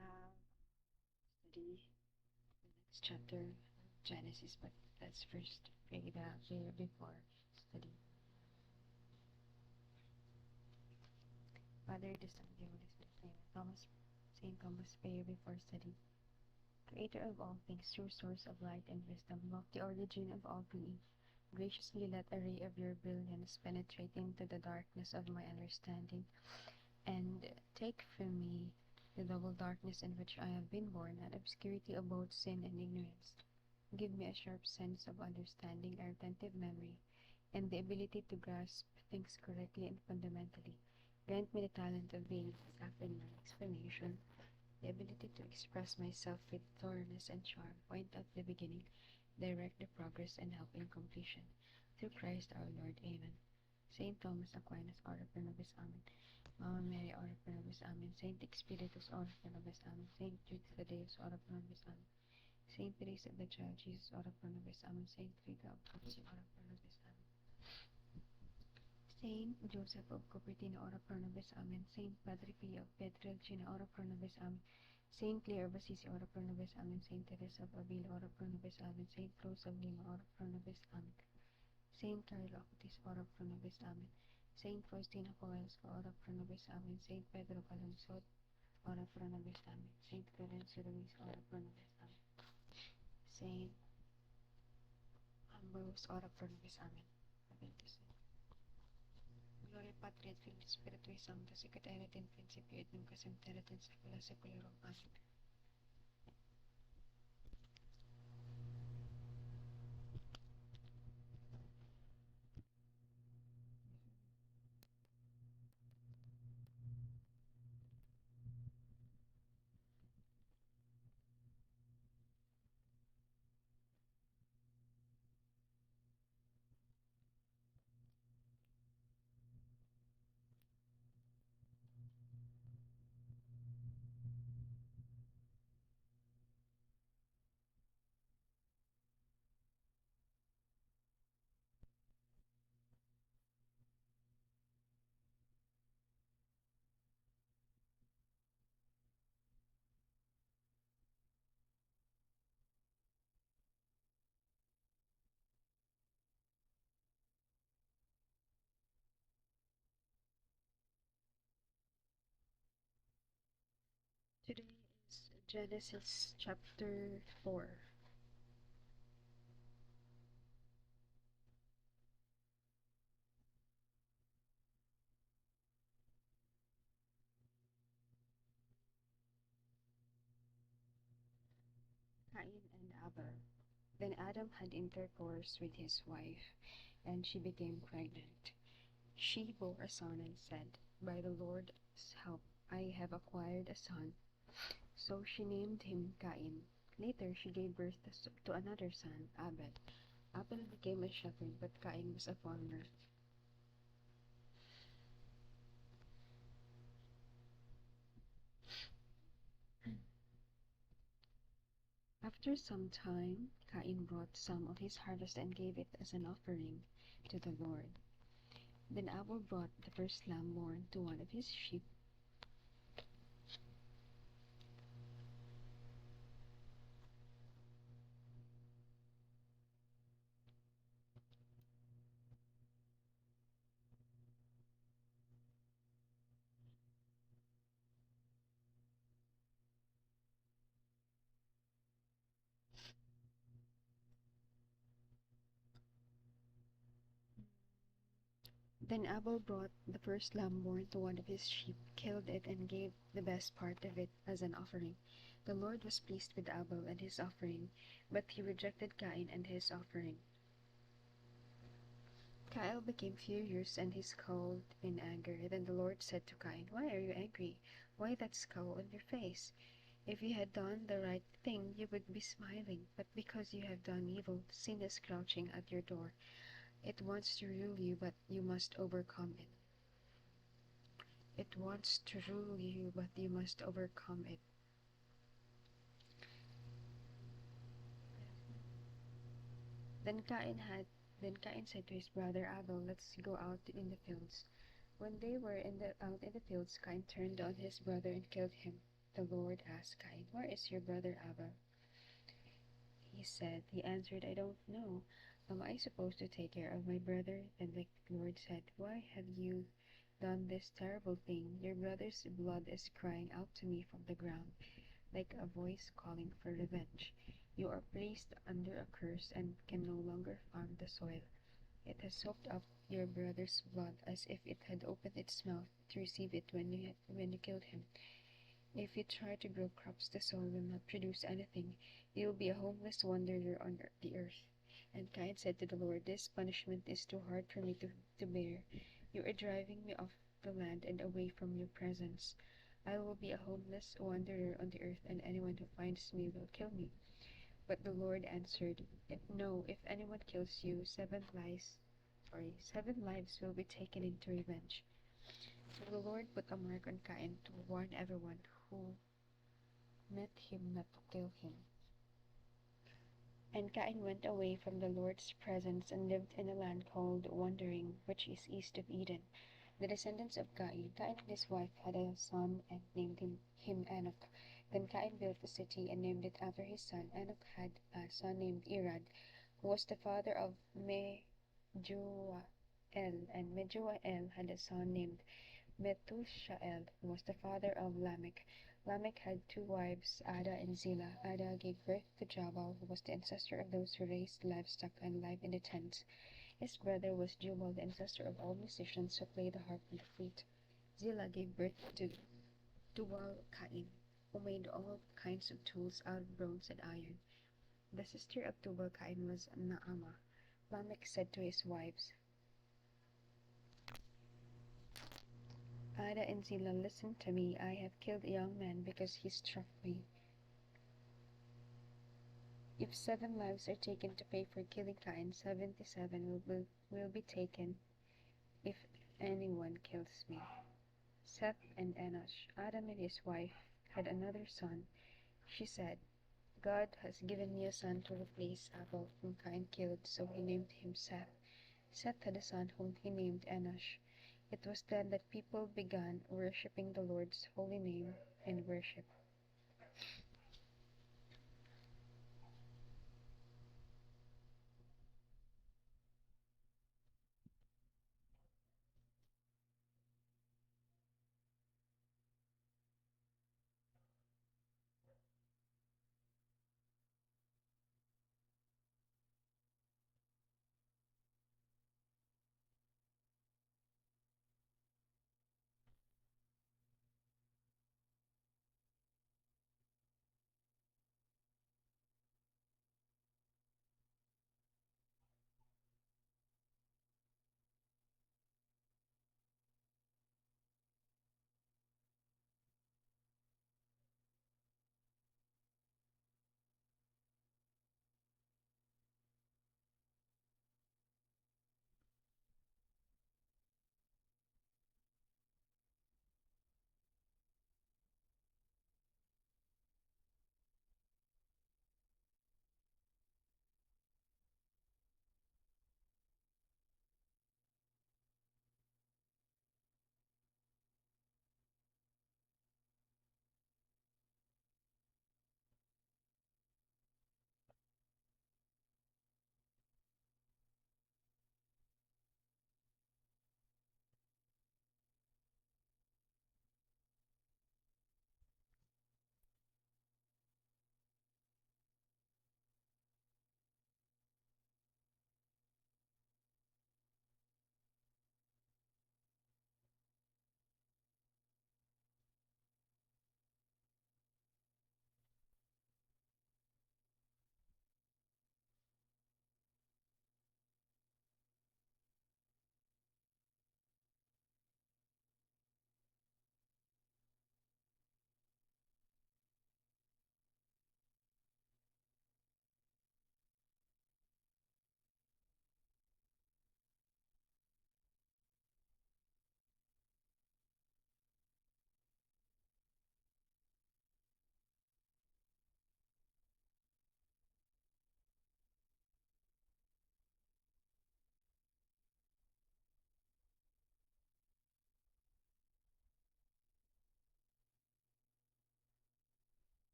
have study the next chapter of Genesis, but let's first pray the prayer before study. Father, the Son, the Holy Spirit, name Thomas, Saint Thomas, prayer before study. Creator of all things, true source of light and wisdom, lofty origin of all being, graciously let a ray of your brilliance penetrate into the darkness of my understanding, and take from me the double darkness in which I have been born, and obscurity of both sin and ignorance. Give me a sharp sense of understanding, a retentive memory, and the ability to grasp things correctly and fundamentally. Grant me the talent of being exact in my explanation, the ability to express myself with thoroughness and charm, point out the beginning, direct the progress, and help in completion. Through Christ our Lord. Amen. Saint Thomas Aquinas, ora pro nobis. Amen. Mama Mary, ora pro nobis. Amen. Saint Expeditius, ora pro nobis. Amen. Saint Jude Thaddeus, ora pro nobis. Amen. Saint Teresa of the Child Jesus, ora pro nobis. Amen. Saint Rita of Capsi, ora pro nobis. Amen. Saint Joseph of Cupertino, ora pro nobis. Amen. Saint Padre Pio of Pietrelcina, ora pro nobis. Amen. Saint Clare of Assisi, ora pro nobis. Amen. Saint Teresa of Avila, ora pro nobis. Amen. Saint Rose of Lima, ora pro nobis. Amen. Saint Carlo Acutis, ora pro nobis. Amen. Saint Faustina Kowalska, ora pro nobis. Amen. Saint Pedro Calungsod, ora pro nobis. Amen. Saint Florencio Ruiz, ora pro nobis. Amen. Saint Ambrose, ora pro nobis. Amen. Gloria Patri et Filii Spiritui Sancto, sic et erat in principio et nunc semper et in saecula saeculorum. Amen. Today is Genesis chapter 4. Cain and Abel. Then Adam had intercourse with his wife, and she became pregnant. She bore a son and said, by the Lord's help I have acquired a son. So she named him Cain. Later she gave birth to another son, Abel. Abel became a shepherd, but Cain was a farmer. After some time, Cain brought some of his harvest and gave it as an offering to the Lord. Then Abel brought the first lamb born to one of his sheep. Then Abel brought the first lamb born to one of his sheep, killed it, and gave the best part of it as an offering. The Lord was pleased with Abel and his offering, but he rejected Cain and his offering. Cain became furious, and he scowled in anger. Then the Lord said to Cain, why are you angry? Why that scowl on your face? If you had done the right thing, you would be smiling. But because you have done evil, sin is crouching at your door. It wants to rule you, but you must overcome it. It wants to rule you, but you must overcome it. Then Cain said to his brother Abel, let's go out in the fields. When they were out in the fields, Cain turned on his brother and killed him. The Lord asked Cain, "Where is your brother Abel?" He answered, "I don't know. Am I supposed to take care of my brother?" Then the Lord said, "Why have you done this terrible thing? Your brother's blood is crying out to me from the ground, like a voice calling for revenge. You are placed under a curse and can no longer farm the soil. It has soaked up your brother's blood as if it had opened its mouth to receive it when you killed him. If you try to grow crops, the soil will not produce anything. You will be a homeless wanderer on the earth." And Cain said to the Lord, "This punishment is too hard for me to bear. You are driving me off the land and away from your presence. I will be a homeless wanderer on the earth, and anyone who finds me will kill me." But the Lord answered, "No, if anyone kills you, 7 lives will be taken into revenge." So the Lord put a mark on Cain to warn everyone who met him not to kill him. And Cain went away from the Lord's presence and lived in a land called Wandering, which is east of Eden. The descendants of Cain and his wife had a son and named him Enoch. Then Cain built a city and named it after his son. Enoch had a son named Irad, who was the father of Mehujael, and Mehujael had a son named Methushael, who was the father of Lamech. Lamech had 2 wives, Ada and Zillah. Ada gave birth to Jabal, who was the ancestor of those who raised livestock and lived in the tents. His brother was Jubal, the ancestor of all musicians who play the harp and the flute. Zillah gave birth to Tubal-Cain, who made all kinds of tools out of bronze and iron. The sister of Tubal-Cain was Naamah. Lamech said to his wives, "Ada and Zillah, listen to me. I have killed a young man because he struck me. If 7 lives are taken to pay for killing Cain, 77 will be taken if anyone kills me." Seth and Enosh. Adam and his wife had another son. She said, "God has given me a son to replace Abel whom Cain killed," so he named him Seth. Seth had a son whom he named Enosh. It was then that people began worshipping the Lord's holy name in worship.